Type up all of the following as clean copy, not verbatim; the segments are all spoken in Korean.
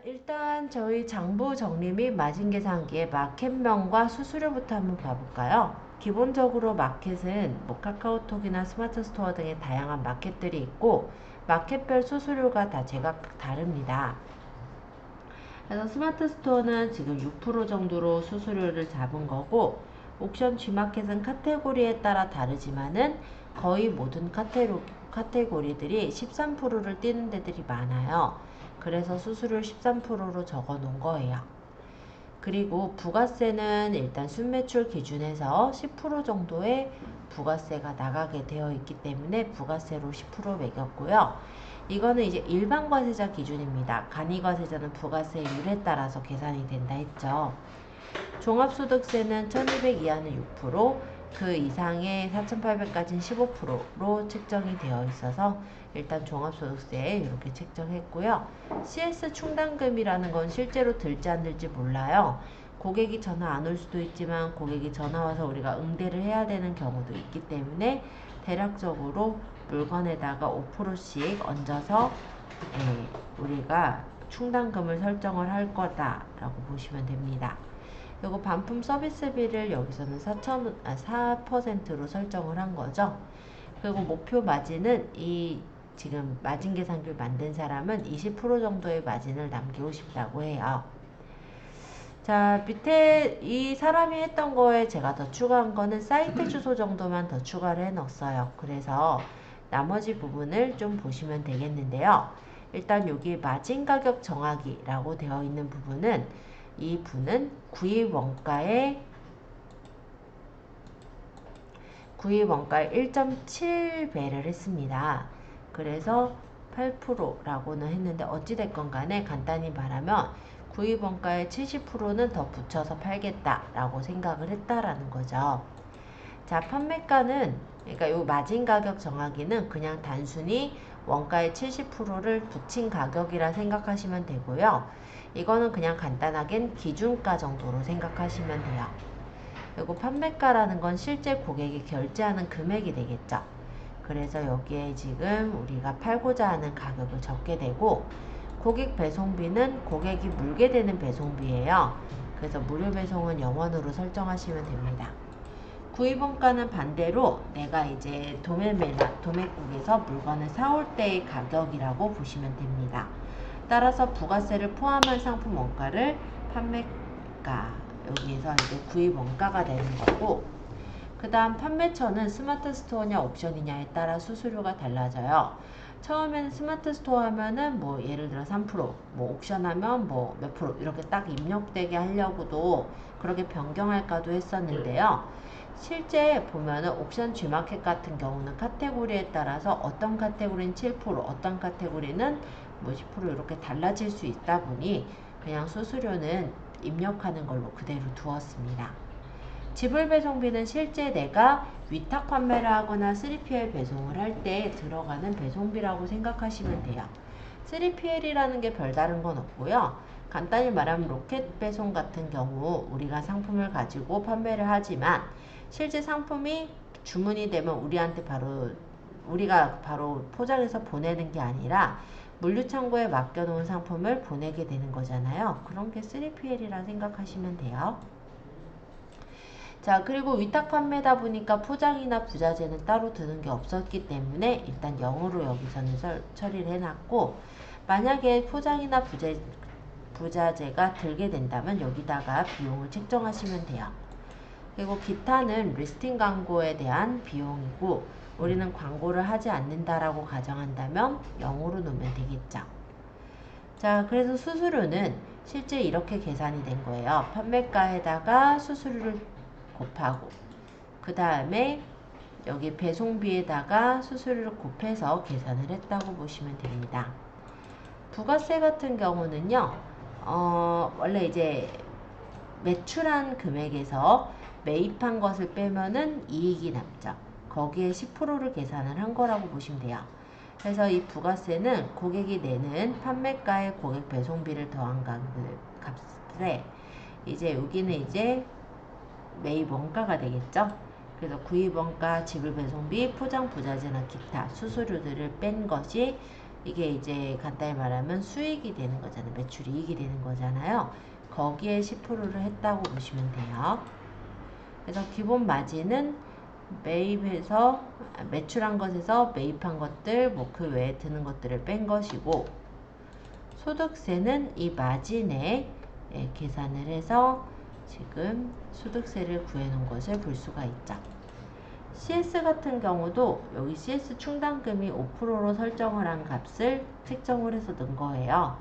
일단 저희 장부 정리 및 마진 계산기의 마켓명과 수수료부터 한번 봐볼까요? 기본적으로 마켓은 뭐 카카오톡이나 스마트 스토어 등의 다양한 마켓들이 있고 마켓별 수수료가 다 제각 다릅니다. 그래서 스마트 스토어는 지금 6% 정도로 수수료를 잡은 거고 옥션 G마켓은 카테고리에 따라 다르지만은 거의 모든 카테고리들이 13%를 띄는 데들이 많아요. 그래서 수수료를 13%로 적어 놓은 거예요. 그리고 부가세는 일단 순매출 기준에서 10% 정도의 부가세가 나가게 되어 있기 때문에 부가세로 10% 매겼고요. 이거는 이제 일반 과세자 기준입니다. 간이과세자는 부가세율에 따라서 계산이 된다 했죠. 종합소득세는 1200 이하는 6%, 그 이상의 4800까지는 15%로 책정이 되어 있어서 일단 종합소득세 이렇게 책정했고요. CS 충당금이라는 건 실제로 들지 안 들지 몰라요. 고객이 전화 안 올 수도 있지만 고객이 전화 와서 우리가 응대를 해야 되는 경우도 있기 때문에 대략적으로 물건에다가 5%씩 얹어서 우리가 충당금을 설정을 할 거다라고 보시면 됩니다. 그리고 반품 서비스비를 여기서는 4%로 설정을 한 거죠. 그리고 목표 마진은 이 지금 마진 계산기를 만든 사람은 20% 정도의 마진을 남기고 싶다고 해요. 자, 밑에 이 사람이 했던 거에 제가 더 추가한 거는 사이트 주소 정도만 더 추가를 해 넣었어요. 그래서 나머지 부분을 좀 보시면 되겠는데요. 일단 여기 마진 가격 정하기라고 되어 있는 부분은 이 분은 구입 원가의 1.7배를 했습니다. 그래서 8%라고는 했는데 어찌됐건 간에 간단히 말하면 구입 원가의 70%는 더 붙여서 팔겠다라고 생각을 했다라는 거죠. 자, 판매가는 그러니까 요 마진 가격 정하기는 그냥 단순히 원가의 70%를 붙인 가격이라 생각하시면 되고요. 이거는 그냥 간단하게 기준가 정도로 생각하시면 돼요. 그리고 판매가라는 건 실제 고객이 결제하는 금액이 되겠죠. 그래서 여기에 지금 우리가 팔고자 하는 가격을 적게 되고 고객 배송비는 고객이 물게 되는 배송비예요. 그래서 무료 배송은 0원으로 설정하시면 됩니다. 구입원가는 반대로 내가 이제 도매국에서 물건을 사올 때의 가격이라고 보시면 됩니다. 따라서 부가세를 포함한 상품 원가를 판매가 여기에서 이제 구입 원가가 되는 거고, 그 다음 판매처는 스마트 스토어냐 옵션이냐에 따라 수수료가 달라져요. 처음에는 스마트 스토어 하면은 뭐 예를 들어 3%, 뭐 옥션 하면 뭐 몇 프로 이렇게 딱 입력되게 하려고도 그렇게 변경할까도 했었는데요. 실제 보면은 옥션 G마켓 같은 경우는 카테고리에 따라서 어떤 카테고리는 7%, 어떤 카테고리는 뭐 10% 이렇게 달라질 수 있다 보니 그냥 수수료는 입력하는 걸로 그대로 두었습니다. 지불 배송비는 실제 내가 위탁 판매를 하거나 3PL 배송을 할 때 들어가는 배송비라고 생각하시면 돼요. 3PL이라는 게 별다른 건 없고요. 간단히 말하면 로켓 배송 같은 경우 우리가 상품을 가지고 판매를 하지만 실제 상품이 주문이 되면 우리가 바로 포장해서 보내는 게 아니라 물류창고에 맡겨놓은 상품을 보내게 되는 거잖아요. 그런 게 3PL이라 생각하시면 돼요. 자, 그리고 위탁 판매다 보니까 포장이나 부자재는 따로 드는 게 없었기 때문에 일단 0으로 여기서는 처리를 해놨고, 만약에 포장이나 부자재가 들게 된다면 여기다가 비용을 책정하시면 돼요. 그리고 기타는 리스팅 광고에 대한 비용이고, 우리는 광고를 하지 않는다라고 가정한다면 0으로 놓으면 되겠죠. 자, 그래서 수수료는 실제 이렇게 계산이 된 거예요. 판매가에다가 수수료를 곱하고 그 다음에 여기 배송비에다가 수수료를 곱해서 계산을 했다고 보시면 됩니다. 부가세 같은 경우는요, 원래 이제 매출한 금액에서 매입한 것을 빼면은 이익이 남죠. 거기에 10%를 계산을 한 거라고 보시면 돼요. 그래서 이 부가세는 고객이 내는 판매가의 고객 배송비를 더한 값에 이제 여기는 이제 매입 원가가 되겠죠. 그래서 구입 원가, 지불 배송비, 포장 부자재나 기타 수수료들을 뺀 것이 이게 이제 간단히 말하면 수익이 되는 거잖아요. 매출 이익이 되는 거잖아요. 거기에 10%를 했다고 보시면 돼요. 그래서 기본 마진은 매입해서 매출한 것에서 매입한 것들 뭐 그 외에 드는 것들을 뺀 것이고, 소득세는 이 마진에 계산을 해서 지금 소득세를 구해 놓은 것을 볼 수가 있죠. CS 같은 경우도 여기 CS 충당금이 5%로 설정을 한 값을 책정을 해서 넣은 거예요.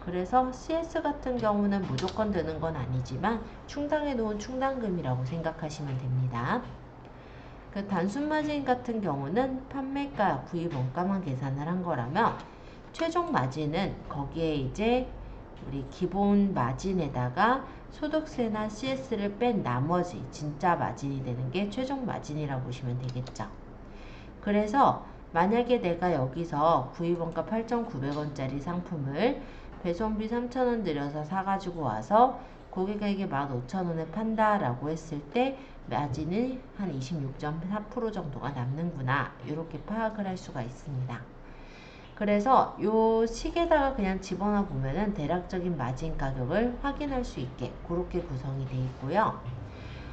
그래서 CS 같은 경우는 무조건 드는 건 아니지만 충당해 놓은 충당금이라고 생각하시면 됩니다. 그 단순 마진 같은 경우는 판매가, 구입 원가만 계산을 한 거라면 최종 마진은 거기에 이제 우리 기본 마진에다가 소득세나 CS를 뺀 나머지 진짜 마진이 되는 게 최종 마진이라고 보시면 되겠죠. 그래서 만약에 내가 여기서 구입원가 8,900원짜리 상품을 배송비 3,000원 들여서 사가지고 와서 고객에게 15,000원에 판다라고 했을 때 마진이 한 26.4% 정도가 남는구나, 이렇게 파악을 할 수가 있습니다. 그래서 요 식에다가 그냥 집어넣어 보면은 대략적인 마진 가격을 확인할 수 있게 그렇게 구성이 되어 있고요.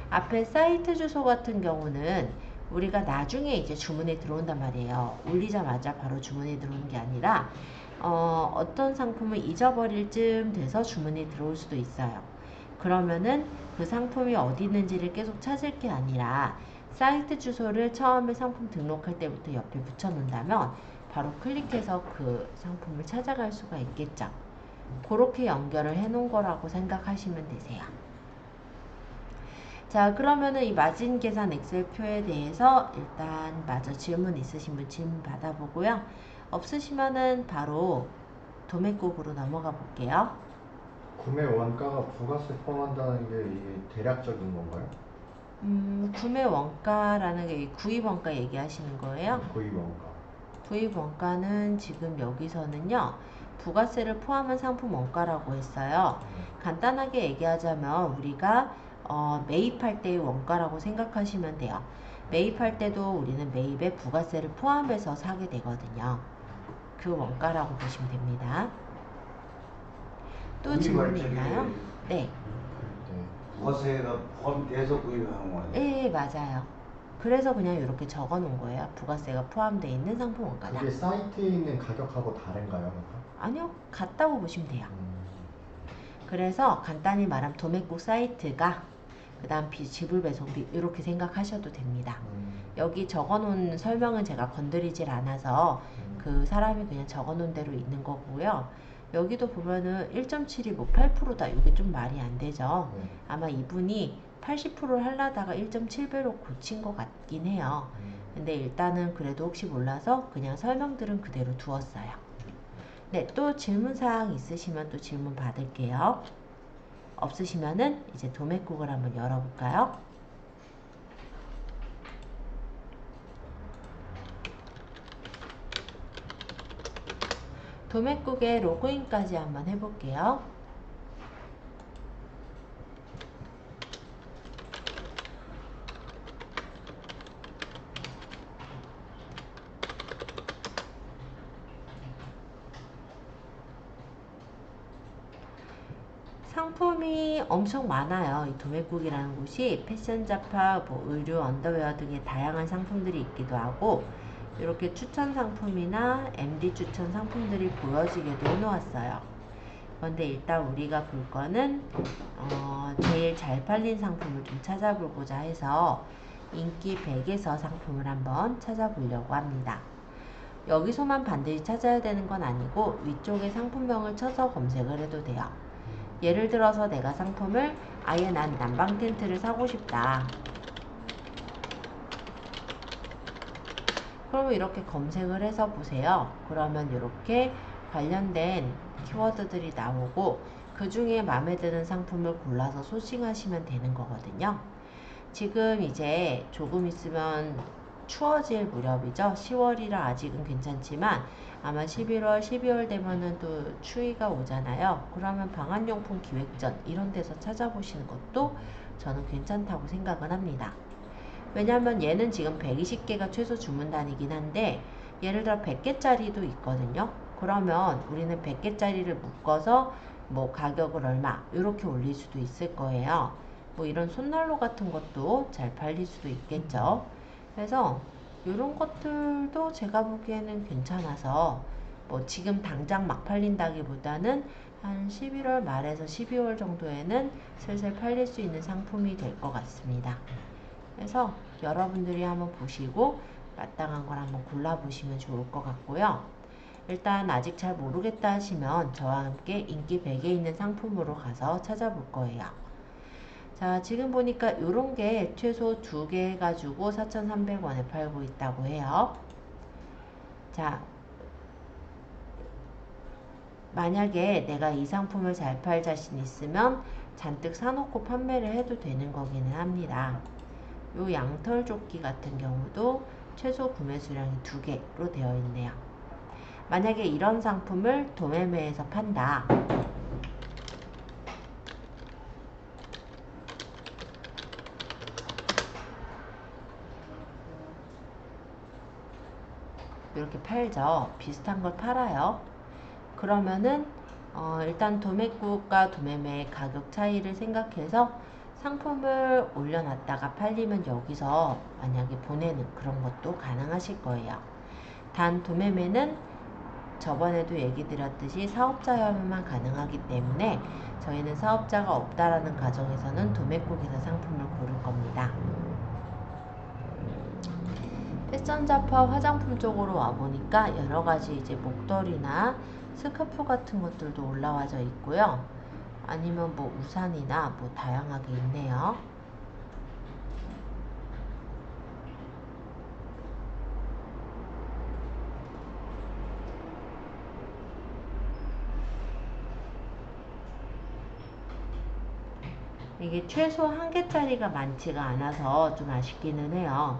앞에 사이트 주소 같은 경우는 우리가 나중에 이제 주문이 들어온단 말이에요. 올리자마자 바로 주문이 들어오는 게 아니라 어떤 상품을 잊어버릴 쯤 돼서 주문이 들어올 수도 있어요. 그러면은 그 상품이 어디 있는지를 계속 찾을 게 아니라 사이트 주소를 처음에 상품 등록할 때부터 옆에 붙여 놓는다면 바로 클릭해서 그 상품을 찾아갈 수가 있겠죠. 그렇게 연결을 해 놓은 거라고 생각하시면 되세요. 자, 그러면은 이 마진 계산 엑셀표에 대해서 일단 마저 질문 있으신 분 질문 받아보고요. 없으시면은 바로 도매국으로 넘어가 볼게요. 구매 원가가 부가세 포함한다는 게 이게 대략적인 건가요? 구매 원가라는 게 구입 원가 얘기하시는 거예요? 구입 원가. 구입 원가는 지금 여기서는요, 부가세를 포함한 상품 원가라고 했어요. 간단하게 얘기하자면 우리가 매입할 때의 원가라고 생각하시면 돼요. 매입할 때도 우리는 매입에 부가세를 포함해서 사게 되거든요. 그 원가라고 보시면 됩니다. 또 질문 있나요? 네. 네. 부가세가 포함돼서 구입하는 거예요? 네, 맞아요. 그래서 그냥 이렇게 적어 놓은 거예요. 부가세가 포함되어 있는 상품 원가다. 그게 사이트에 있는 가격하고 다른가요? 아니요, 같다고 보시면 돼요. 그래서 간단히 말하면 도매국 사이트가 그 다음 지불 배송비 이렇게 생각하셔도 됩니다. 여기 적어놓은 설명은 제가 건드리질 않아서 그 사람이 그냥 적어놓은 대로 있는 거고요. 여기도 보면은 1.7이 뭐 8%다. 이게 좀 말이 안 되죠. 아마 이분이 80%를 하려다가 1.7배로 고친 것 같긴 해요. 근데 일단은 그래도 혹시 몰라서 그냥 설명들은 그대로 두었어요. 네, 또 질문사항 있으시면 또 질문 받을게요. 없으시면은 이제 도매국을 한번 열어볼까요? 도매국의 로그인까지 한번 해볼게요. 상품이 엄청 많아요. 이 도매국이라는 곳이 패션 잡화, 뭐 의류, 언더웨어 등의 다양한 상품들이 있기도 하고, 이렇게 추천 상품이나 MD 추천 상품들이 보여지게도 해놓았어요. 그런데 일단 우리가 볼 거는 제일 잘 팔린 상품을 좀 찾아보고자 해서 인기 100에서 상품을 한번 찾아보려고 합니다. 여기서만 반드시 찾아야 되는 건 아니고 위쪽에 상품명을 쳐서 검색을 해도 돼요. 예를 들어서 내가 상품을 아예 난 난방 텐트를 사고 싶다. 그러면 이렇게 검색을 해서 보세요. 그러면 이렇게 관련된 키워드들이 나오고 그 중에 마음에 드는 상품을 골라서 소싱하시면 되는 거거든요. 지금 이제 조금 있으면 추워질 무렵이죠. 10월이라 아직은 괜찮지만 아마 11월, 12월 되면은 또 추위가 오잖아요. 그러면 방한용품 기획전 이런 데서 찾아보시는 것도 저는 괜찮다고 생각을 합니다. 왜냐면 얘는 지금 120개가 최소 주문 단위긴 한데 예를 들어 100개짜리도 있거든요. 그러면 우리는 100개짜리를 묶어서 뭐 가격을 얼마 이렇게 올릴 수도 있을 거예요. 뭐 이런 손난로 같은 것도 잘 팔릴 수도 있겠죠. 그래서 이런 것들도 제가 보기에는 괜찮아서 뭐 지금 당장 막 팔린다기보다는 한 11월 말에서 12월 정도에는 슬슬 팔릴 수 있는 상품이 될 것 같습니다. 그래서 여러분들이 한번 보시고 마땅한 걸 한번 골라보시면 좋을 것 같고요. 일단 아직 잘 모르겠다 하시면 저와 함께 인기 100에 있는 상품으로 가서 찾아볼 거예요. 자, 지금 보니까 이런 게 최소 2개 해가지고 4,300원에 팔고 있다고 해요. 자, 만약에 내가 이 상품을 잘 팔 자신 있으면 잔뜩 사놓고 판매를 해도 되는 거기는 합니다. 요 양털 조끼 같은 경우도 최소 구매 수량이 2개로 되어 있네요. 만약에 이런 상품을 도매매에서 판다. 이렇게 팔죠. 비슷한 걸 팔아요. 그러면은 일단 도매국과 도매매의 가격 차이를 생각해서 상품을 올려놨다가 팔리면 여기서 만약에 보내는 그런 것도 가능하실 거예요. 단 도매매는 저번에도 얘기 드렸듯이 사업자여야만 가능하기 때문에 저희는 사업자가 없다라는 가정에서는 도매국에서 상품을 고를 겁니다. 패션 잡화 화장품 쪽으로 와보니까 여러가지 이제 목도리나 스카프 같은 것들도 올라와져 있고요. 아니면 뭐 우산이나 뭐 다양하게 있네요. 이게 최소 1개짜리가 많지가 않아서 좀 아쉽기는 해요.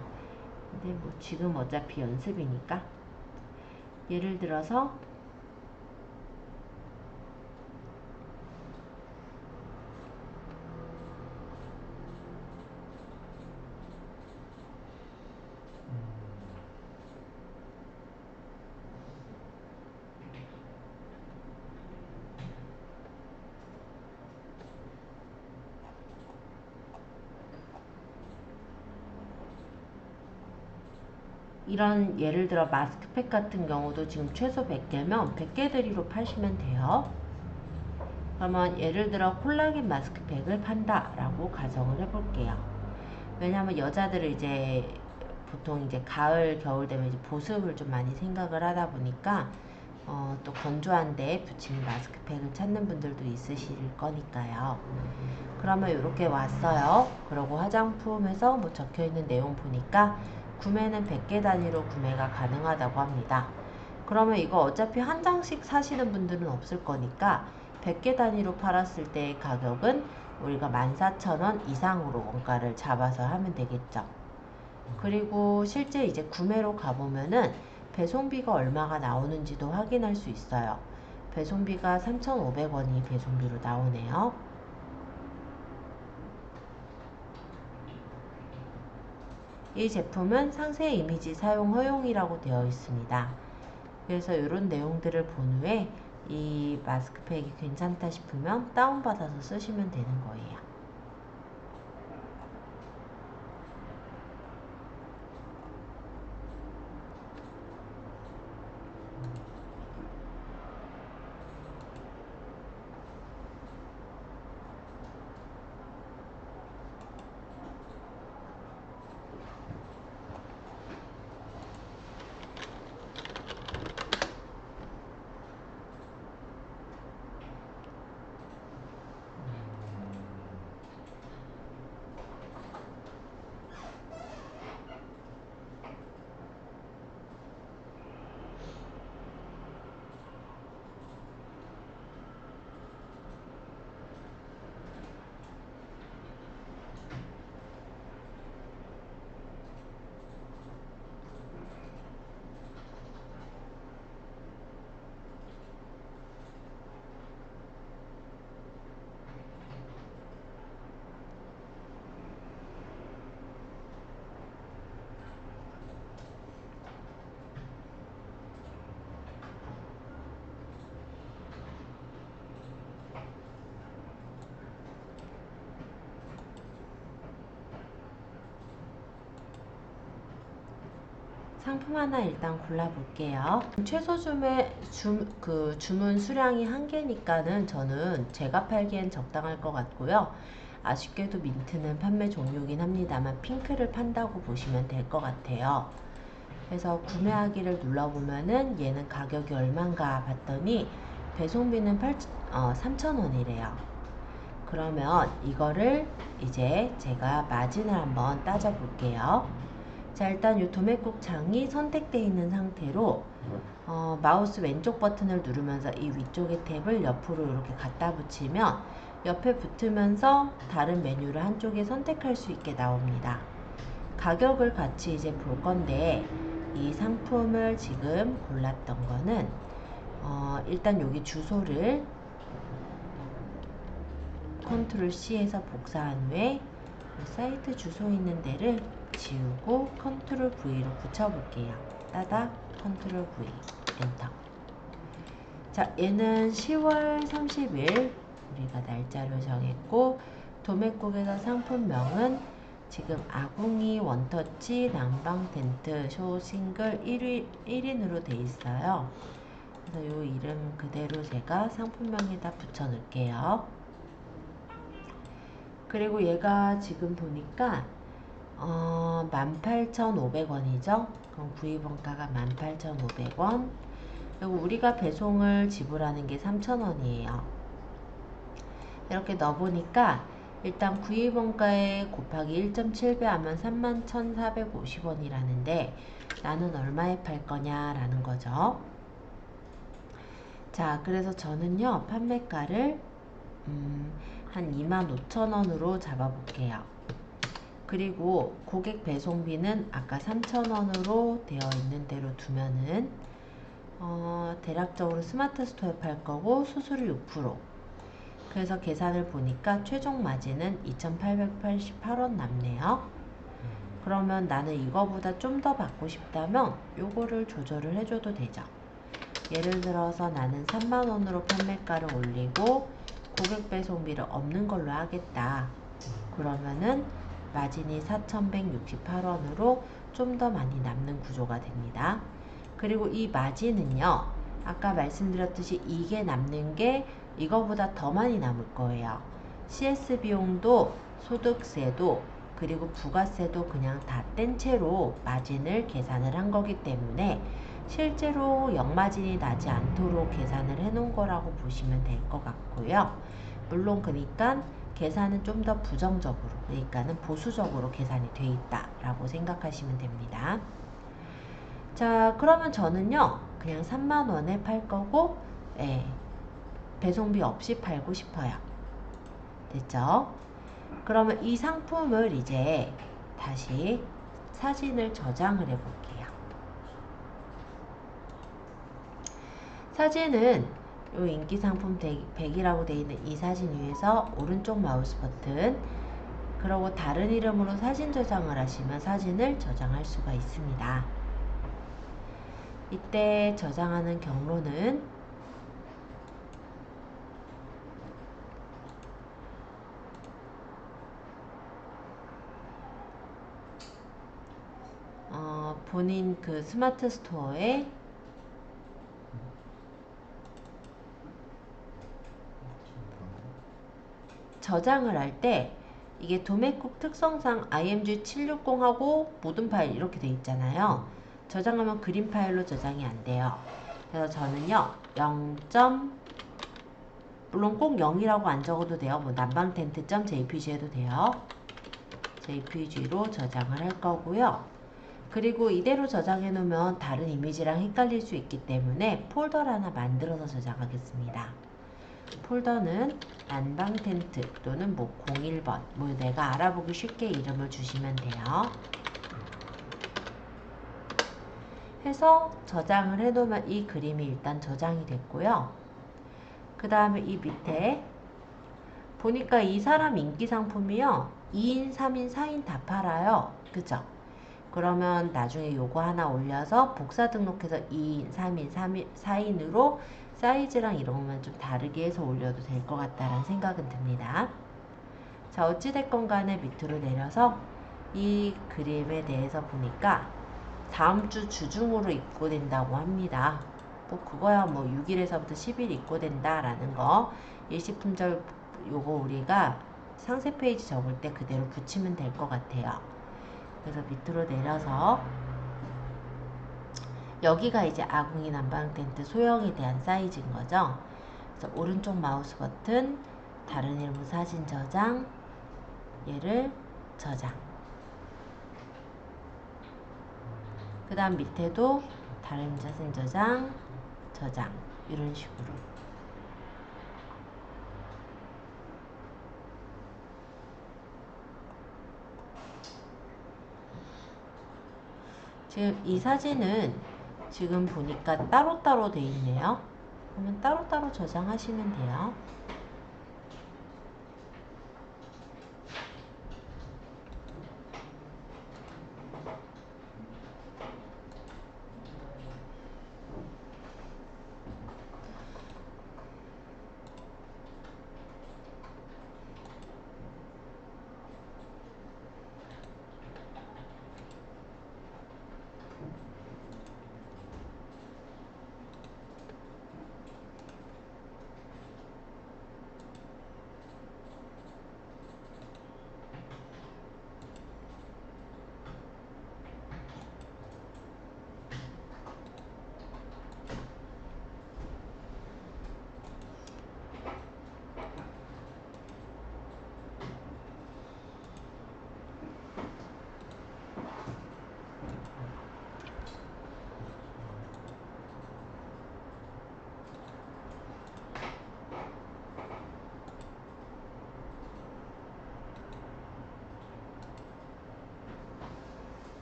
근데 뭐 지금 어차피 연습이니까 예를 들어서 이런 예를 들어 마스크팩 같은 경우도 지금 최소 100개면 100개 들이로 파시면 돼요. 그러면 예를 들어 콜라겐 마스크팩을 판다 라고 가정을 해볼게요. 왜냐하면 여자들은 이제 보통 이제 가을 겨울 되면 이제 보습을 좀 많이 생각을 하다 보니까 또 건조한 데 붙이는 마스크팩을 찾는 분들도 있으실 거니까요. 그러면 이렇게 왔어요. 그리고 화장품에서 뭐 적혀있는 내용 보니까 구매는 100개 단위로 구매가 가능하다고 합니다. 그러면 이거 어차피 한 장씩 사시는 분들은 없을 거니까 100개 단위로 팔았을 때의 가격은 우리가 14,000원 이상으로 원가를 잡아서 하면 되겠죠. 그리고 실제 이제 구매로 가보면은 배송비가 얼마가 나오는지도 확인할 수 있어요. 배송비가 3,500원이 배송비로 나오네요. 이 제품은 상세 이미지 사용 허용이라고 되어 있습니다. 그래서 이런 내용들을 본 후에 이 마스크팩이 괜찮다 싶으면 다운받아서 쓰시면 되는 거예요. 상품 하나 일단 골라볼게요. 최소 주문 수량이 1개니까는 저는 제가 팔기엔 적당할 것 같고요. 아쉽게도 민트는 판매 종료긴 합니다만 핑크를 판다고 보시면 될 것 같아요. 그래서 구매하기를 눌러보면은 얘는 가격이 얼만가 봤더니 배송비는 3,000원이래요. 그러면 이거를 이제 제가 마진을 한번 따져 볼게요. 자, 일단 이 도매국 창이 선택되어 있는 상태로 마우스 왼쪽 버튼을 누르면서 이 위쪽의 탭을 옆으로 이렇게 갖다 붙이면 옆에 붙으면서 다른 메뉴를 한쪽에 선택할 수 있게 나옵니다. 가격을 같이 이제 볼 건데 이 상품을 지금 골랐던 거는 일단 여기 주소를 컨트롤 C에서 복사한 후에 사이트 주소 있는 데를 지우고 컨트롤 V로 붙여볼게요. 따닥 컨트롤 V 엔터. 자, 얘는 10월 30일 우리가 날짜를 정했고 도매국에서 상품명은 지금 아궁이 원터치 난방 텐트 쇼 싱글 1인으로 돼 있어요. 그래서 이 이름 그대로 제가 상품명에다 붙여 넣을게요. 그리고 얘가 지금 보니까 18,500원이죠. 그럼 구입원가가 18,500원. 그리고 우리가 배송을 지불하는 게 3,000원이에요. 이렇게 넣어보니까 일단 구입원가에 곱하기 1.7배 하면 31,450원이라는데 나는 얼마에 팔 거냐라는 거죠. 자, 그래서 저는요 판매가를 한 25,000원으로 잡아볼게요. 그리고 고객 배송비는 아까 3,000원으로 되어 있는 대로 두면은 대략적으로 스마트 스토어에 팔 거고 수수료 6%. 그래서 계산을 보니까 최종 마진은 2,888원 남네요. 그러면 나는 이거보다 좀 더 받고 싶다면 요거를 조절을 해줘도 되죠. 예를 들어서 나는 3만원으로 판매가를 올리고 고객 배송비를 없는 걸로 하겠다. 그러면은 마진이 4,168원으로 좀 더 많이 남는 구조가 됩니다. 그리고 이 마진은요, 아까 말씀드렸듯이 이게 남는 게 이거보다 더 많이 남을 거예요. CS 비용도 소득세도 그리고 부가세도 그냥 다 뗀 채로 마진을 계산을 한 거기 때문에 실제로 역마진이 나지 않도록 계산을 해 놓은 거라고 보시면 될 것 같고요. 물론 그러니까 계산은 좀 더 부정적으로, 그러니까는 보수적으로 계산이 돼 있다라고 생각하시면 됩니다. 자, 그러면 저는요 그냥 3만원에 팔 거고 배송비 없이 팔고 싶어요. 됐죠? 그러면 이 상품을 이제 다시 사진을 저장을 해 볼게요. 사진은 요 인기 상품 100이라고 되어 있는 이 사진 위에서 오른쪽 마우스 버튼, 그리고 다른 이름으로 사진 저장을 하시면 사진을 저장할 수가 있습니다. 이때 저장하는 경로는 본인 그 스마트 스토어에 저장을 할 때 이게 도매국 특성상 img 760하고 모든 파일 이렇게 돼 있잖아요. 저장하면 그림 파일로 저장이 안 돼요. 그래서 저는요 0. 물론 꼭 0이라고 안 적어도 돼요. 뭐 난방텐트.jpg 해도 돼요. jpg로 저장을 할 거고요. 그리고 이대로 저장해 놓으면 다른 이미지랑 헷갈릴 수 있기 때문에 폴더를 하나 만들어서 저장하겠습니다. 폴더는 난방 텐트 또는 뭐 01번 뭐 내가 알아보기 쉽게 이름을 주시면 돼요. 해서 저장을 해 놓으면 이 그림이 일단 저장이 됐고요. 그 다음에 이 밑에 보니까 이 사람 인기 상품이요 2인, 3인, 4인 다 팔아요. 그죠? 그러면 나중에 요거 하나 올려서 복사 등록해서 2인, 3인, 4인으로 사이즈랑 이런 것만 좀 다르게 해서 올려도 될 것 같다라는 생각은 듭니다. 자, 어찌됐건 간에 밑으로 내려서 이 그림에 대해서 보니까 다음 주 주중으로 입고된다고 합니다. 뭐 그거야 뭐 6일에서부터 10일 입고된다 라는 거. 일시품절 요거 우리가 상세 페이지 적을 때 그대로 붙이면 될 것 같아요. 그래서 밑으로 내려서 여기가 이제 아궁이 난방 텐트 소형에 대한 사이즈인 거죠. 그래서 오른쪽 마우스 버튼 다른 일부 사진 저장, 얘를 저장. 그 다음 밑에도 다른 사진 저장, 저장, 이런 식으로. 지금 이 사진은 지금 보니까 따로따로 돼 있네요. 그러면 따로따로 저장하시면 돼요.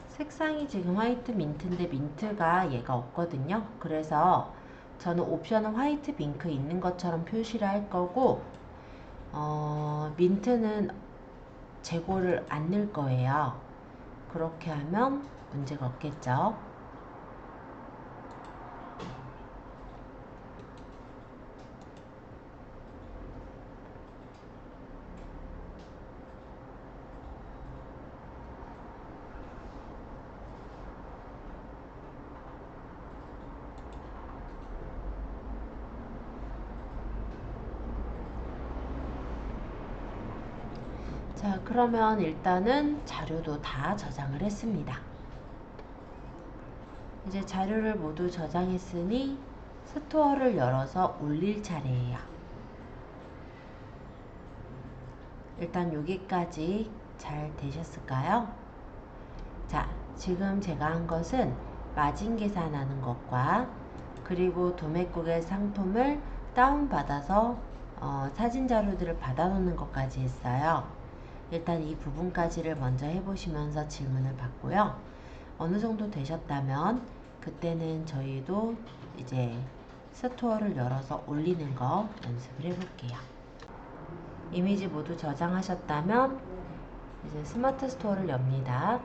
색상이 지금 화이트 민트인데 민트가 얘가 없거든요. 그래서 저는 옵션은 화이트 밍크 있는 것처럼 표시를 할 거고 민트는 재고를 안 넣을 거예요. 그렇게 하면 문제가 없겠죠. 자, 그러면 일단은 자료도 다 저장을 했습니다. 이제 자료를 모두 저장했으니 스토어를 열어서 올릴 차례예요. 일단 여기까지 잘 되셨을까요? 자, 지금 제가 한 것은 마진 계산하는 것과 그리고 도매국의 상품을 다운받아서 사진 자료들을 받아놓는 것까지 했어요. 일단 이 부분까지를 먼저 해보시면서 질문을 받고요. 어느 정도 되셨다면 그때는 저희도 이제 스토어를 열어서 올리는 거 연습을 해볼게요. 이미지 모두 저장하셨다면 이제 스마트 스토어를 엽니다.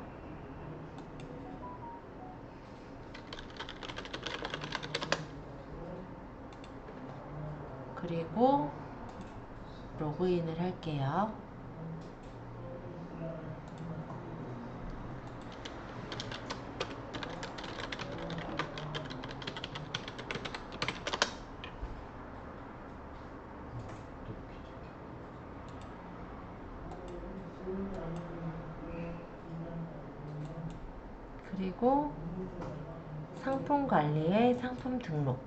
그리고 로그인을 할게요. 그리고 상품 관리에 상품 등록.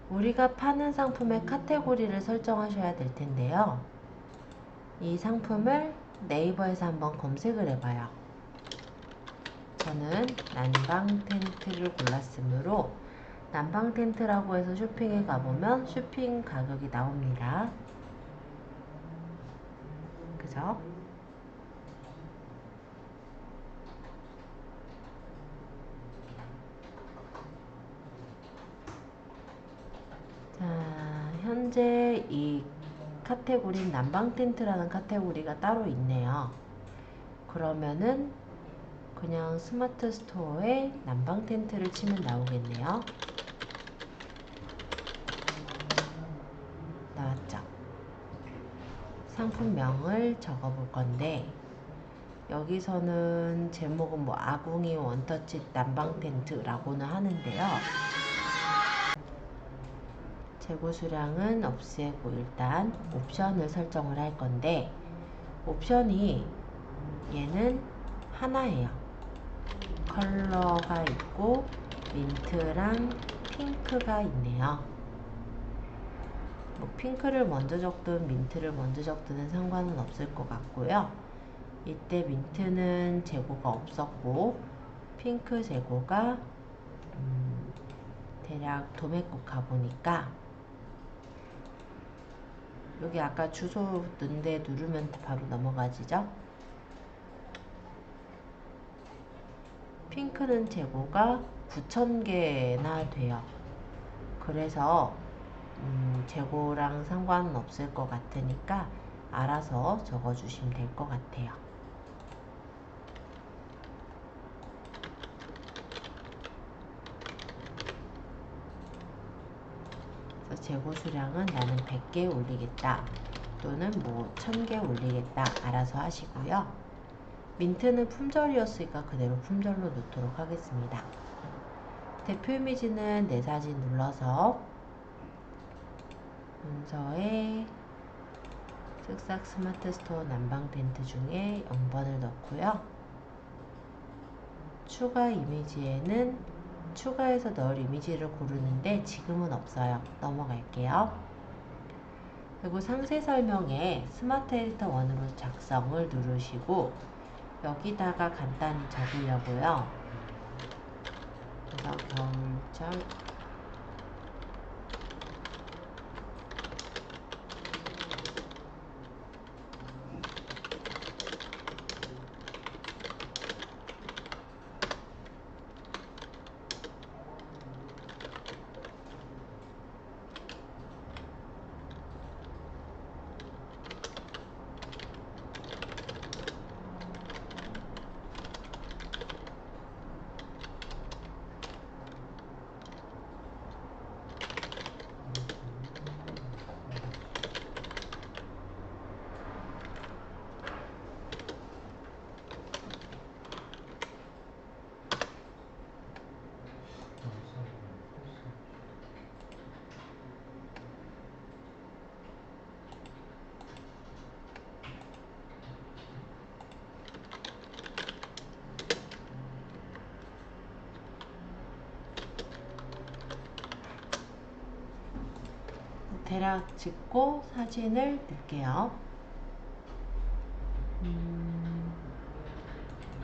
우리가 파는 상품의 카테고리를 설정하셔야 될 텐데요. 이 상품을 네이버에서 한번 검색을 해봐요. 저는 난방 텐트를 골랐으므로 난방 텐트라고 해서 쇼핑에 가보면 쇼핑 가격이 나옵니다. 그죠? 자, 현재 이 카테고리 난방 텐트라는 카테고리가 따로 있네요. 그러면은 그냥 스마트 스토어에 난방 텐트를 치면 나오겠네요. 나왔죠? 상품명을 적어 볼 건데 여기서는 제목은 뭐 아궁이 원터치 난방 텐트라고는 하는데요. 재고 수량은 없애고 일단 옵션을 설정을 할 건데, 옵션이 얘는 하나예요. 컬러가 있고 민트랑 핑크가 있네요. 뭐 핑크를 먼저 적든 민트를 먼저 적든 상관은 없을 것 같고요. 이때 민트는 재고가 없었고 핑크 재고가 대략 도매국 가보니까 여기 아까 주소 넣은데 누르면 바로 넘어가지죠. 핑크는 재고가 9,000개나 돼요. 그래서 재고랑 상관은 없을 것 같으니까 알아서 적어주시면 될 것 같아요. 그래서 재고 수량은 나는 100개 올리겠다 또는 뭐 1000개 올리겠다 알아서 하시고요. 민트는 품절이었으니까 그대로 품절로 넣도록 하겠습니다. 대표 이미지는 내 사진 눌러서 문서에 쓱싹 스마트 스토어 난방 텐트 중에 0번을 넣고요. 추가 이미지에는 추가해서 넣을 이미지를 고르는데 지금은 없어요. 넘어갈게요. 그리고 상세 설명에 스마트 에디터 1으로 작성을 누르시고 여기다가 간단히 적으려고요. 그래서 겨울철 대략 찍고 사진을 넣을게요.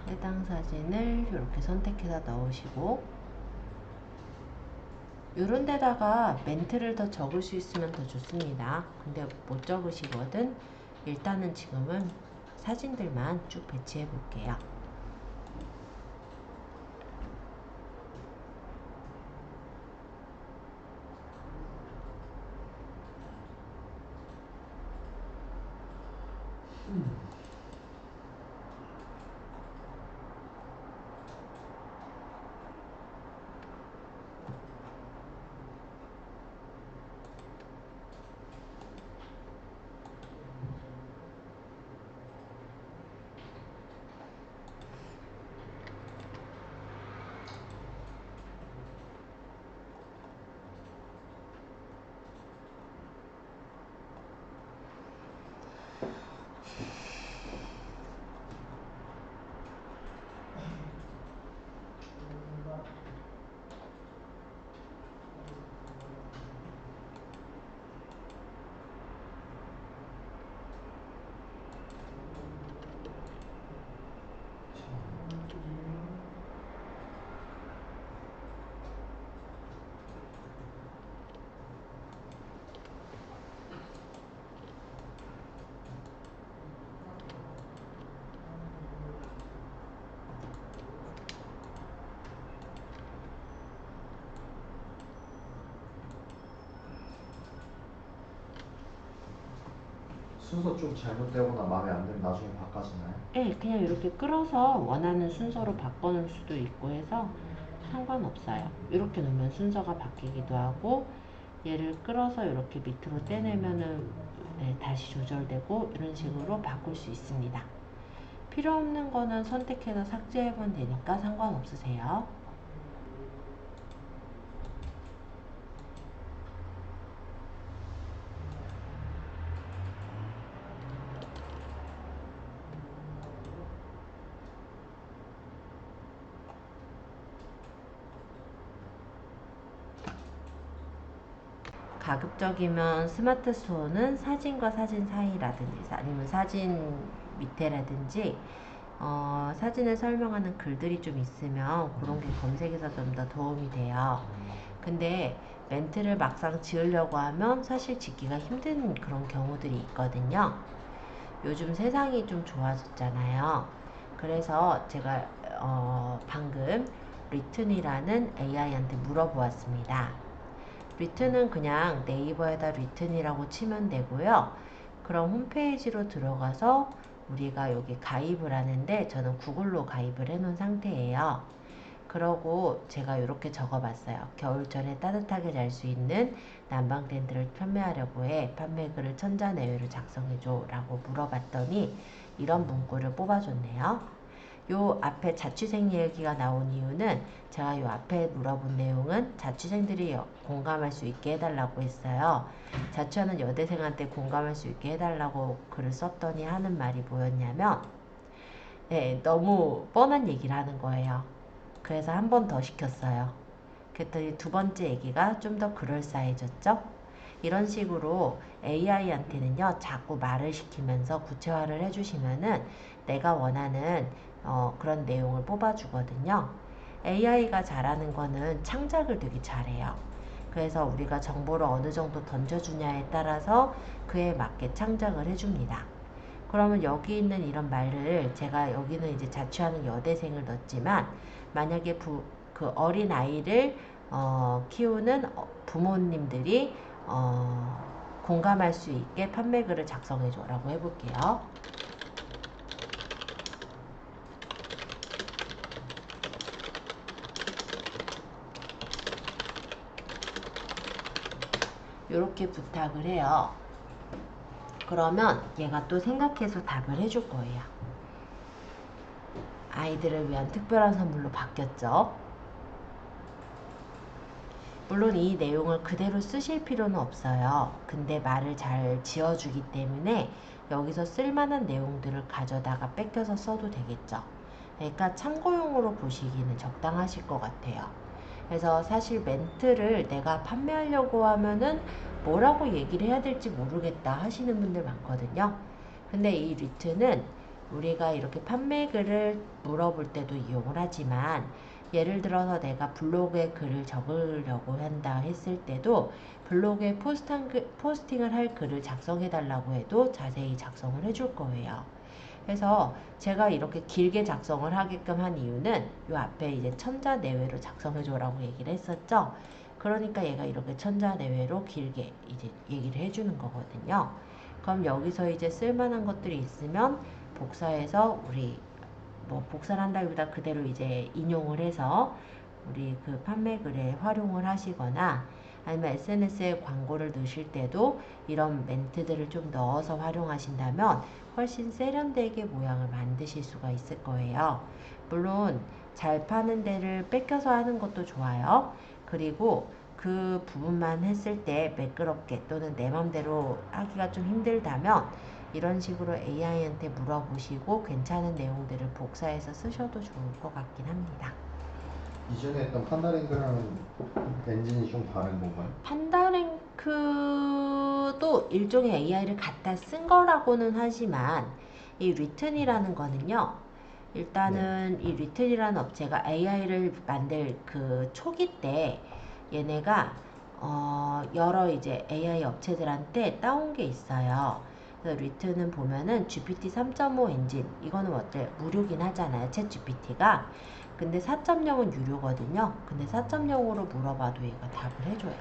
해당 사진을 이렇게 선택해서 넣으시고 이런 데다가 멘트를 더 적을 수 있으면 더 좋습니다. 근데 못 적으시거든 일단은 지금은 사진들만 쭉 배치해 볼게요. 순서 좀 잘못되거나 마음에 안 들면 나중에 바꿔지나요? 네, 그냥 이렇게 끌어서 원하는 순서로 바꿔놓을 수도 있고 해서 상관없어요. 이렇게 놓으면 순서가 바뀌기도 하고 얘를 끌어서 이렇게 밑으로 떼내면은 네, 다시 조절되고 이런 식으로 바꿀 수 있습니다. 필요 없는 거는 선택해서 삭제하면 되니까 상관없으세요. 가급적이면 스마트 스토어는 사진과 사진 사이라든지 아니면 사진 밑에라든지 사진을 설명하는 글들이 좀 있으면 그런 게 검색에서 좀 더 도움이 돼요. 근데 멘트를 막상 지으려고 하면 사실 짓기가 힘든 그런 경우들이 있거든요. 요즘 세상이 좀 좋아졌잖아요. 그래서 제가 방금 리튼이라는 AI한테 물어보았습니다. 리튼은 그냥 네이버에다 리튼이라고 치면 되고요. 그럼 홈페이지로 들어가서 우리가 여기 가입을 하는데 저는 구글로 가입을 해 놓은 상태예요. 그러고 제가 이렇게 적어봤어요. 겨울철에 따뜻하게 잘 수 있는 난방 텐트를 판매하려고 해 판매글을 천자내외로 작성해줘 라고 물어봤더니 이런 문구를 뽑아줬네요. 요 앞에 자취생 얘기가 나온 이유는 제가 요 앞에 물어본 내용은 자취생들이 공감할 수 있게 해달라고 했어요. 자취하는 여대생한테 공감할 수 있게 해달라고 글을 썼더니 하는 말이 뭐였냐면 너무 뻔한 얘기를 하는 거예요. 그래서 한 번 더 시켰어요. 그랬더니 두 번째 얘기가 좀 더 그럴싸해졌죠? 이런 식으로 AI한테는요, 자꾸 말을 시키면서 구체화를 해주시면은 내가 원하는 그런 내용을 뽑아주거든요. AI가 잘하는 거는 창작을 되게 잘해요. 그래서 우리가 정보를 어느 정도 던져주냐에 따라서 그에 맞게 창작을 해줍니다. 그러면 여기 있는 이런 말을 제가 여기는 이제 자취하는 여대생을 넣었지만 만약에 그 어린 아이를 키우는 부모님들이 공감할 수 있게 판매글을 작성해줘라고 해볼게요. 이렇게 부탁을 해요. 그러면 얘가 또 생각해서 답을 해줄 거예요. 아이들을 위한 특별한 선물로 바뀌었죠. 물론 이 내용을 그대로 쓰실 필요는 없어요. 근데 말을 잘 지어주기 때문에 여기서 쓸만한 내용들을 가져다가 뺏겨서 써도 되겠죠. 그러니까 참고용으로 보시기는 적당하실 것 같아요. 그래서 사실 멘트를 내가 판매하려고 하면은 뭐라고 얘기를 해야 될지 모르겠다 하시는 분들 많거든요. 근데 이 리트는 우리가 이렇게 판매 글을 물어볼 때도 이용을 하지만 예를 들어서 내가 블로그에 글을 적으려고 한다 했을 때도 블로그에 포스팅을 할 글을 작성해 달라고 해도 자세히 작성을 해줄 거예요. 그래서 제가 이렇게 길게 작성을 하게끔 한 이유는 요 앞에 이제 천자내외로 작성해 줘라고 얘기를 했었죠. 그러니까 얘가 이렇게 천자내외로 길게 이제 얘기를 해주는 거거든요. 그럼 여기서 이제 쓸만한 것들이 있으면 복사해서 우리 뭐 복사를 한다기보다 그대로 이제 인용을 해서 우리 그 판매글에 활용을 하시거나 아니면 SNS에 광고를 넣으실 때도 이런 멘트들을 좀 넣어서 활용하신다면 훨씬 세련되게 모양을 만드실 수가 있을 거예요. 물론 잘 파는 데를 뺏겨서 하는 것도 좋아요. 그리고 그 부분만 했을 때 매끄럽게 또는 내 맘대로 하기가 좀 힘들다면 이런 식으로 AI한테 물어보시고 괜찮은 내용들을 복사해서 쓰셔도 좋을 것 같긴 합니다. 이전에 했던 판다링크라는 엔진이 좀 다른 건가요? 판다랭크도 일종의 AI를 갖다 쓴 거라고는 하지만 이 리튼이라는 거는요. 일단은 이 리튼이라는 업체가 AI를 만들 그 초기 때 얘네가 여러 이제 AI 업체들한테 따온 게 있어요. 그래서 리튼은 보면은 GPT 3.5 엔진 이거는 어때 무료긴 하잖아요. 챗 GPT가. 근데 4.0은 유료거든요. 근데 4.0으로 물어봐도 얘가 답을 해줘요.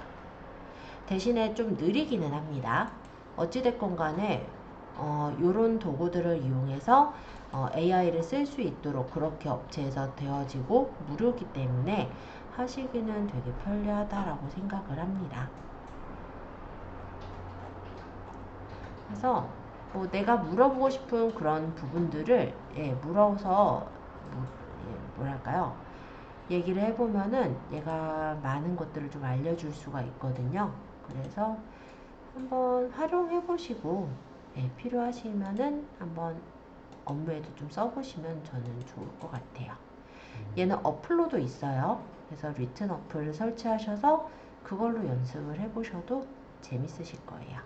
대신에 좀 느리기는 합니다. 어찌됐건 간에 요런 도구들을 이용해서 AI를 쓸 수 있도록 그렇게 업체에서 되어지고 무료이기 때문에 하시기는 되게 편리하다라고 생각을 합니다. 그래서 뭐 내가 물어보고 싶은 그런 부분들을 물어서 뭐랄까요? 얘기를 해보면은 얘가 많은 것들을 좀 알려줄 수가 있거든요. 그래서 한번 활용해 보시고 필요하시면은 한번 업무에도 좀 써보시면 저는 좋을 것 같아요. 얘는 어플로도 있어요. 그래서 리튼 어플을 설치하셔서 그걸로 연습을 해보셔도 재밌으실 거예요.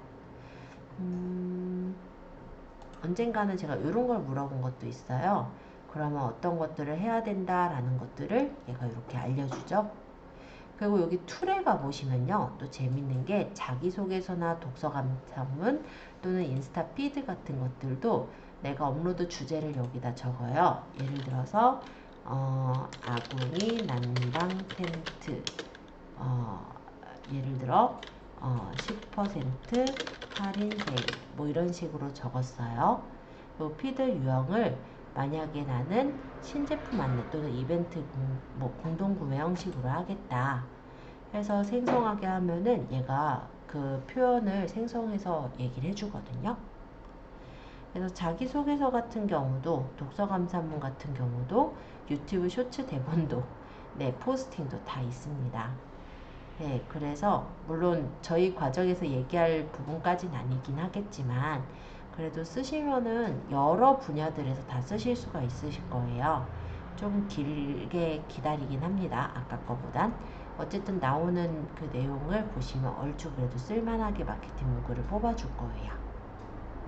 언젠가는 제가 이런 걸 물어본 것도 있어요. 그러면 어떤 것들을 해야 된다라는 것들을 얘가 이렇게 알려주죠. 그리고 여기 툴에 가보시면요. 또 재밌는 게 자기소개서나 독서감상문 또는 인스타 피드 같은 것들도 내가 업로드 주제를 여기다 적어요. 예를 들어서 아궁이 난방 텐트 예를 들어 10% 할인 세일 뭐 이런 식으로 적었어요. 요 피드 유형을 만약에 나는 신제품 안내 또는 이벤트 공동 구매 형식으로 하겠다 해서 생성하게 하면은 얘가 그 표현을 생성해서 얘기를 해주거든요. 그래서 자기소개서 같은 경우도 독서감상문 같은 경우도 유튜브 쇼츠 대본도 포스팅도 다 있습니다. 네, 그래서 물론 저희 과정에서 얘기할 부분까지는 아니긴 하겠지만 그래도 쓰시면은 여러 분야들에서 다 쓰실 수가 있으실 거예요. 좀 길게 기다리긴 합니다. 아까 거보단. 어쨌든 나오는 그 내용을 보시면 얼추 그래도 쓸만하게 마케팅 문구를 뽑아줄 거예요.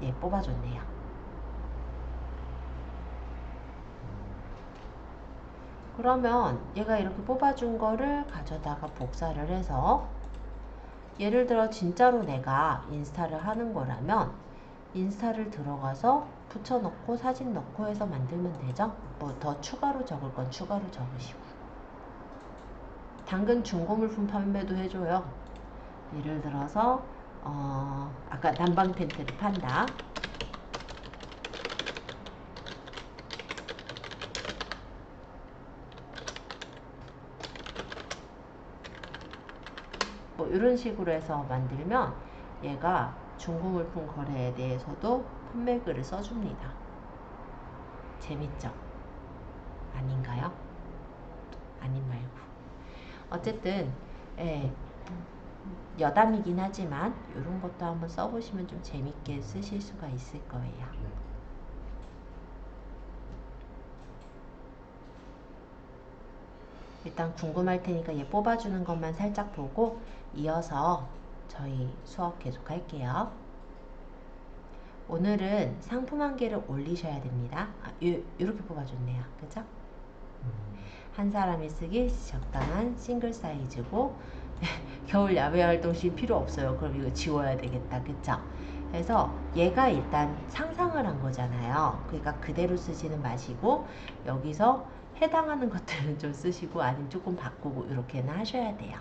예, 뽑아줬네요. 그러면 얘가 이렇게 뽑아준 거를 가져다가 복사를 해서 예를 들어 진짜로 내가 인스타를 하는 거라면 인스타를 들어가서 붙여넣고 사진 넣고 해서 만들면 되죠. 뭐 더 추가로 적을 건 추가로 적으시고 당근 중고물품 판매도 해줘요. 예를 들어서 아까 난방 텐트를 판다. 뭐 이런 식으로 해서 만들면 얘가 중고물품 거래에 대해서도 판매글을 써줍니다. 재밌죠? 아닌가요? 아닌 말고. 어쨌든 여담이긴 하지만 이런 것도 한번 써보시면 좀 재밌게 쓰실 수가 있을 거예요. 일단 궁금할 테니까 얘 뽑아주는 것만 살짝 보고 이어서 저희 수업 계속 할게요. 오늘은 상품 한 개를 올리셔야 됩니다. 이렇게 뽑아줬네요. 그죠? 한 사람이 쓰기 적당한 싱글 사이즈고 겨울 야외 활동 시 필요 없어요. 그럼 이거 지워야 되겠다. 그쵸? 그래서 얘가 일단 상상을 한 거잖아요. 그러니까 그대로 쓰지는 마시고 여기서 해당하는 것들은 좀 쓰시고 아니면 조금 바꾸고 이렇게는 하셔야 돼요.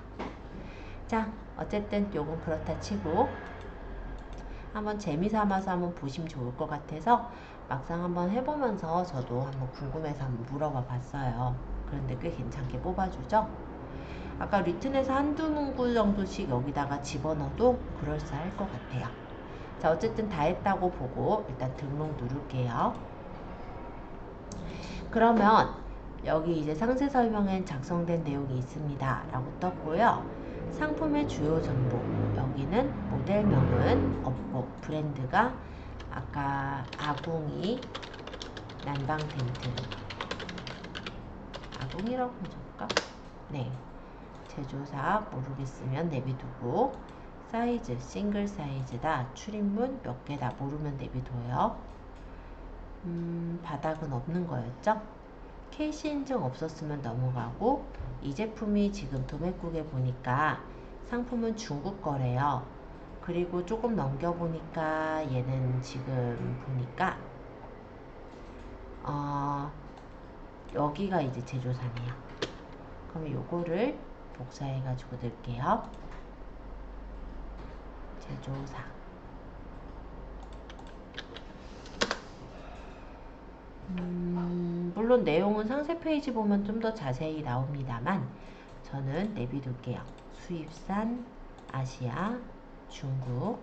자, 어쨌든 요건 그렇다 치고 한번 재미삼아서 한번 보시면 좋을 것 같아서 막상 한번 해보면서 저도 한번 궁금해서 한번 물어봐 봤어요. 그런데 꽤 괜찮게 뽑아주죠? 아까 리튼에서 한두 문구 정도씩 여기다가 집어넣어도 그럴싸할 것 같아요. 자, 어쨌든 다 했다고 보고 일단 등록 누를게요. 그러면 여기 이제 상세 설명엔 작성된 내용이 있습니다 라고 떴고요. 상품의 주요 정보, 여기는 모델명은 없고 브랜드가 아까 아궁이 난방 텐트, 아궁이라고 해줄까? 네, 제조사 모르겠으면 내비두고 사이즈 싱글 사이즈다. 출입문 몇 개다 모르면 내비둬요. 바닥은 없는 거였죠? KC 인증 없었으면 넘어가고 이 제품이 지금 도매국에 보니까 상품은 중국 거래요. 그리고 조금 넘겨보니까 얘는 지금 보니까 여기가 이제 제조사네요. 그럼 요거를 복사해가지고 넣을게요. 제조사. 물론 내용은 상세 페이지 보면 좀 더 자세히 나옵니다만 저는 내비둘게요. 수입산, 아시아, 중국.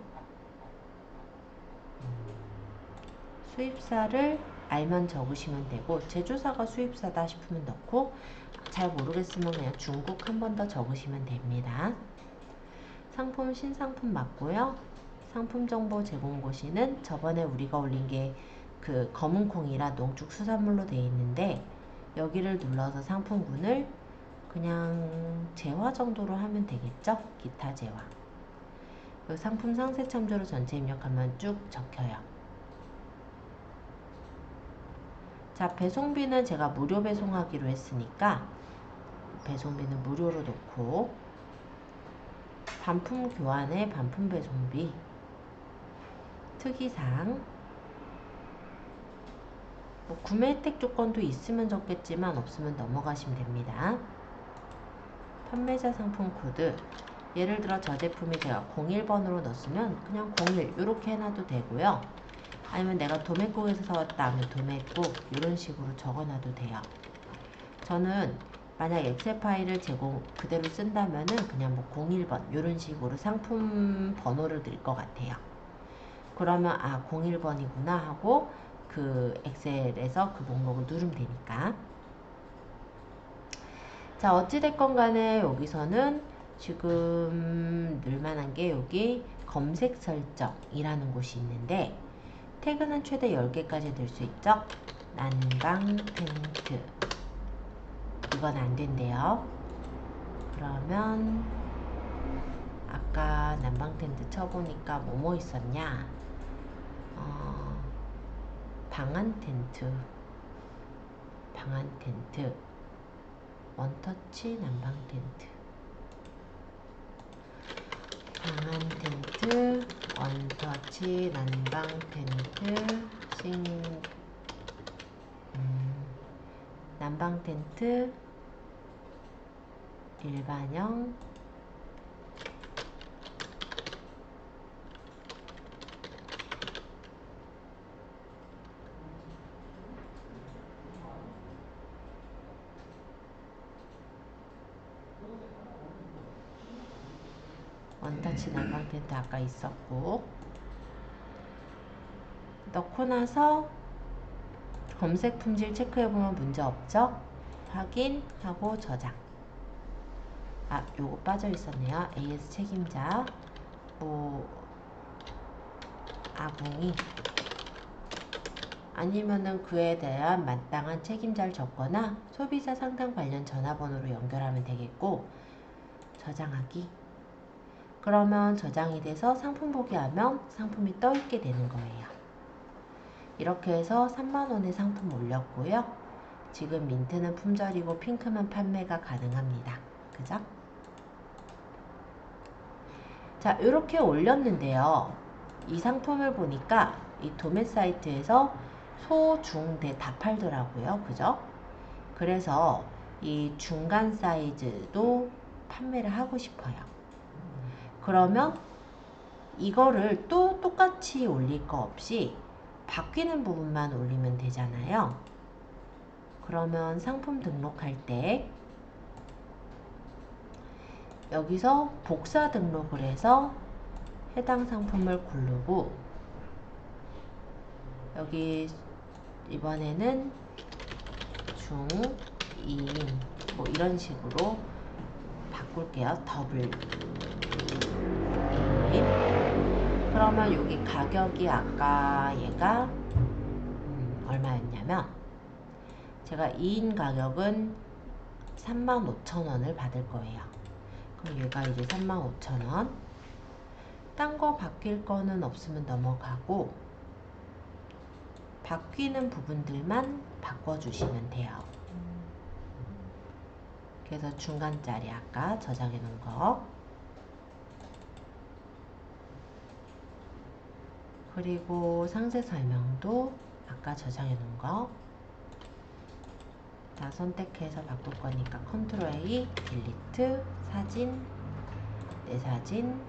수입사를 알면 적으시면 되고, 제조사가 수입사다 싶으면 넣고, 잘 모르겠으면 그냥 중국 한 번 더 적으시면 됩니다. 상품 신상품 맞고요. 상품 정보 제공고시는 저번에 우리가 올린 게 그 검은콩이라 농축 수산물로 되어 있는데, 여기를 눌러서 상품군을 그냥 재화 정도로 하면 되겠죠? 기타 재화. 그 상품 상세 참조로 전체 입력하면 쭉 적혀요. 자, 배송비는 제가 무료 배송하기로 했으니까 배송비는 무료로 놓고, 반품 교환에 반품 배송비, 특이사항, 뭐 구매 혜택 조건도 있으면 적겠지만 없으면 넘어가시면 됩니다. 판매자 상품 코드, 예를 들어 저 제품이 제가 01번으로 넣었으면 그냥 01 이렇게 해놔도 되고요. 아니면 내가 도매국에서 사왔다 하면 도매국 이런 식으로 적어놔도 돼요. 저는 만약 엑셀 파일을 제공 그대로 쓴다면은 그냥 뭐 01번 이런 식으로 상품 번호를 넣을 것 같아요. 그러면 01번이구나 하고 그 엑셀에서 그 목록을 누르면 되니까. 자, 어찌됐건 간에 여기서는 지금 넣을만한 게 여기 검색 설정이라는 곳이 있는데, 태그는 최대 10개까지 넣을 수 있죠. 난방 텐트, 이건 안 된대요. 그러면 아까 난방 텐트 쳐보니까 뭐뭐 있었냐, 방한 텐트, 원터치 난방 텐트, 방한 텐트, 원터치 난방 텐트, 난방 텐트, 일반형, 원터치 난방 텐트 아까 있었고, 넣고 나서 검색 품질 체크해보면 문제 없죠? 확인하고 저장. 요거 빠져 있었네요. AS 책임자, 뭐 아궁이, 아니면은 그에 대한 마땅한 책임자를 적거나 소비자 상담 관련 전화번호로 연결하면 되겠고, 저장하기. 그러면 저장이 돼서 상품 보기 하면 상품이 떠 있게 되는 거예요. 이렇게 해서 3만원의 상품 올렸고요. 지금 민트는 품절이고 핑크만 판매가 가능합니다. 그죠? 자, 이렇게 올렸는데요. 이 상품을 보니까 이 도매 사이트에서 소, 중, 대 다 팔더라고요. 그죠? 그래서 이 중간 사이즈도 판매를 하고 싶어요. 그러면 이거를 또 똑같이 올릴 거 없이 바뀌는 부분만 올리면 되잖아요. 그러면 상품 등록할 때 여기서 복사 등록을 해서 해당 상품을 고르고, 여기 이번에는 중, 2인 뭐 이런 식으로 바꿀게요. 더블 2인. 그러면 여기 가격이 아까 얘가 얼마였냐면, 제가 2인 가격은 35,000원을 받을 거예요. 그럼 얘가 이제 35,000원. 딴 거 바뀔 거는 없으면 넘어가고, 바뀌는 부분들만 바꿔주시면 돼요. 그래서 중간짜리 아까 저장해 놓은 거, 그리고 상세 설명도 아까 저장해 놓은 거 다 선택해서 바꿀 거니까 컨트롤 A, 딜리트, 사진, 내 사진.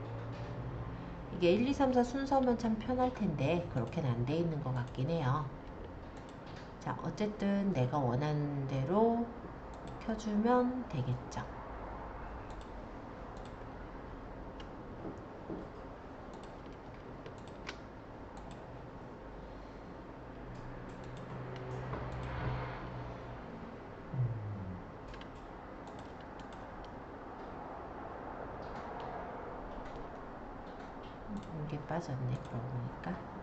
이게 1, 2, 3, 4 순서면 참 편할 텐데 그렇게는 안 돼 있는 것 같긴 해요. 자, 어쨌든 내가 원하는 대로 켜주면 되겠죠. 게 빠졌네. 그러고 보니까.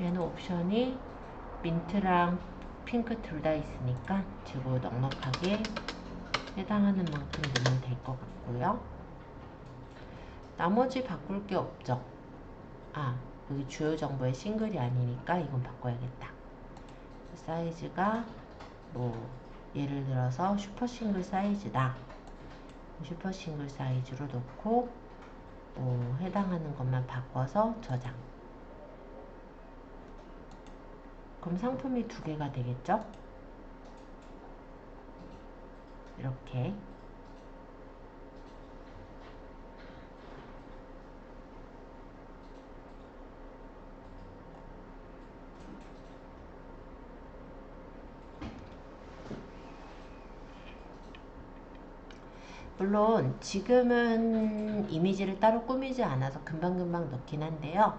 얘는 옵션이 민트랑 핑크 둘 다 있으니까 지구 넉넉하게 해당하는 만큼 넣으면 될 것 같고요. 나머지 바꿀 게 없죠. 여기 주요 정보의 싱글이 아니니까 이건 바꿔야겠다. 사이즈가 뭐 예를 들어서 슈퍼 싱글 사이즈다. 슈퍼 싱글 사이즈로 놓고 뭐 해당하는 것만 바꿔서 저장. 그럼 상품이 두 개가 되겠죠? 이렇게. 물론 지금은 이미지를 따로 꾸미지 않아서 금방금방 넣긴 한데요.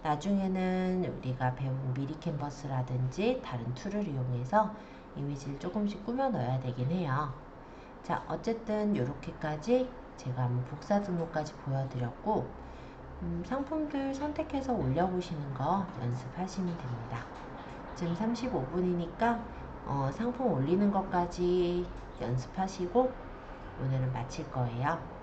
나중에는 우리가 배운 미리 캔버스라든지 다른 툴을 이용해서 이미지를 조금씩 꾸며 넣어야 되긴 해요. 자, 어쨌든 이렇게까지 제가 한번 복사 등록까지 보여드렸고 상품들 선택해서 올려보시는 거 연습하시면 됩니다. 지금 35분이니까 상품 올리는 것까지 연습하시고 오늘은 마칠 거예요.